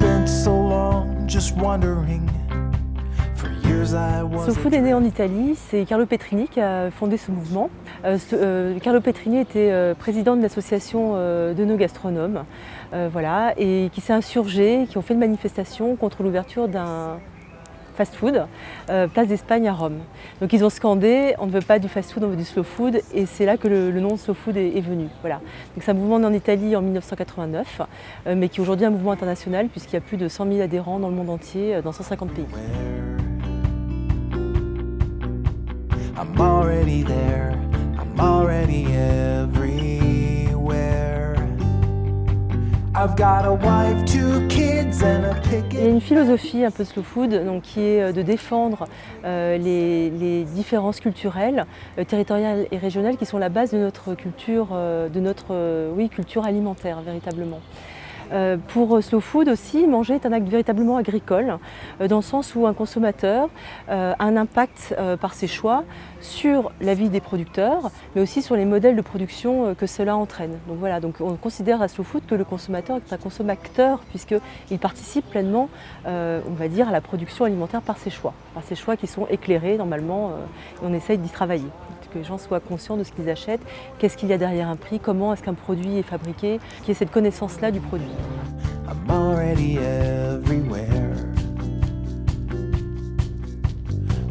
spent so long just wondering. For years I was. Slow Food est né en Italie, c'est Carlo Petrini qui a fondé ce mouvement. Carlo Petrini était président de l'association de nos gastronomes, voilà, et qui s'est insurgé, qui ont fait une manifestation contre l'ouverture d'un fast-food, place d'Espagne à Rome. Donc ils ont scandé « on ne veut pas du fast-food, on veut du slow food » et c'est là que le nom slow food est venu. Voilà. Donc c'est un mouvement né en Italie en 1989, mais qui est aujourd'hui un mouvement international puisqu'il y a plus de 100 000 adhérents dans le monde entier, dans 150 pays. I'm already there, I'm already everywhere. I've got a wife, 2 kids and a picket. Il y a une philosophie un peu slow food donc, qui est de défendre les différences culturelles, territoriales et régionales qui sont la base de notre culture, culture alimentaire véritablement. Pour Slow Food aussi, manger est un acte véritablement agricole, dans le sens où un consommateur a un impact par ses choix sur la vie des producteurs, mais aussi sur les modèles de production que cela entraîne. Donc voilà, donc on considère à Slow Food que le consommateur est un consommateur puisqu'il participe pleinement, on va dire, à la production alimentaire par ses choix qui sont éclairés normalement, et on essaye d'y travailler. Que les gens soient conscients de ce qu'ils achètent, qu'est-ce qu'il y a derrière un prix, comment est-ce qu'un produit est fabriqué, qu'il y ait cette connaissance-là du produit. I'm already everywhere.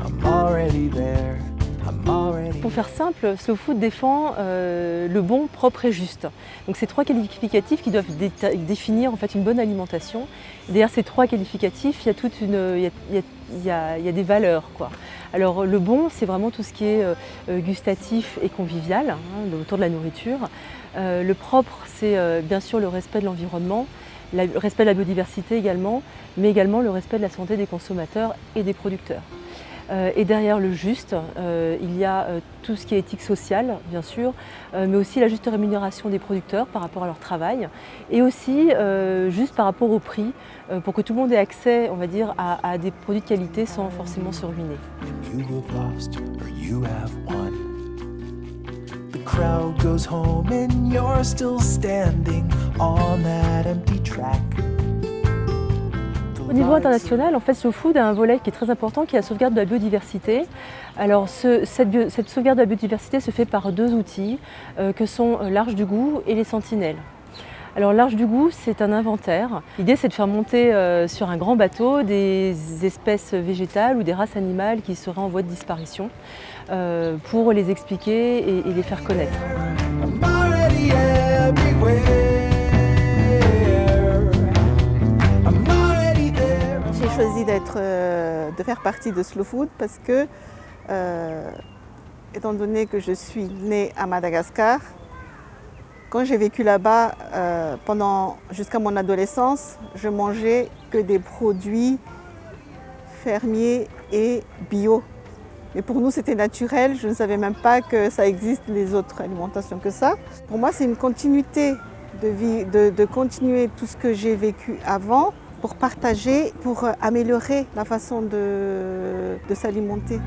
I'm already there. I'm already. Pour faire simple, Slow Food défend le bon, propre et juste. Donc c'est 3 qualificatifs qui doivent définir en fait une bonne alimentation. Derrière ces 3 qualificatifs, il y a toute il y a des valeurs, quoi. Alors le bon, c'est vraiment tout ce qui est gustatif et convivial, hein, autour de la nourriture. Le propre, c'est bien sûr le respect de l'environnement, le respect de la biodiversité également, mais également le respect de la santé des consommateurs et des producteurs. Et derrière le juste, il y a tout ce qui est éthique sociale, bien sûr, mais aussi la juste rémunération des producteurs par rapport à leur travail, et aussi juste par rapport au prix, pour que tout le monde ait accès, on va dire, à des produits de qualité sans forcément se ruiner. You have lost or you have won. The crowd goes home and you're still standing on that empty track. Au niveau international, en fait, Slow Food a un volet qui est très important, qui est la sauvegarde de la biodiversité. Alors, cette sauvegarde de la biodiversité se fait par 2 outils, que sont l'Arche du goût et les sentinelles. Alors l'Arche du goût, c'est un inventaire. L'idée, c'est de faire monter sur un grand bateau des espèces végétales ou des races animales qui seraient en voie de disparition, pour les expliquer et les faire connaître. I'm already everywhere. I'm already there. J'ai choisi de faire partie de Slow Food parce que, étant donné que je suis née à Madagascar, quand j'ai vécu là-bas jusqu'à mon adolescence, je mangeais que des produits fermiers et bio. Mais pour nous, c'était naturel. Je ne savais même pas que ça existe les autres alimentations que ça. Pour moi, c'est une continuité de vie, de continuer tout ce que j'ai vécu avant pour partager, pour améliorer la façon de s'alimenter.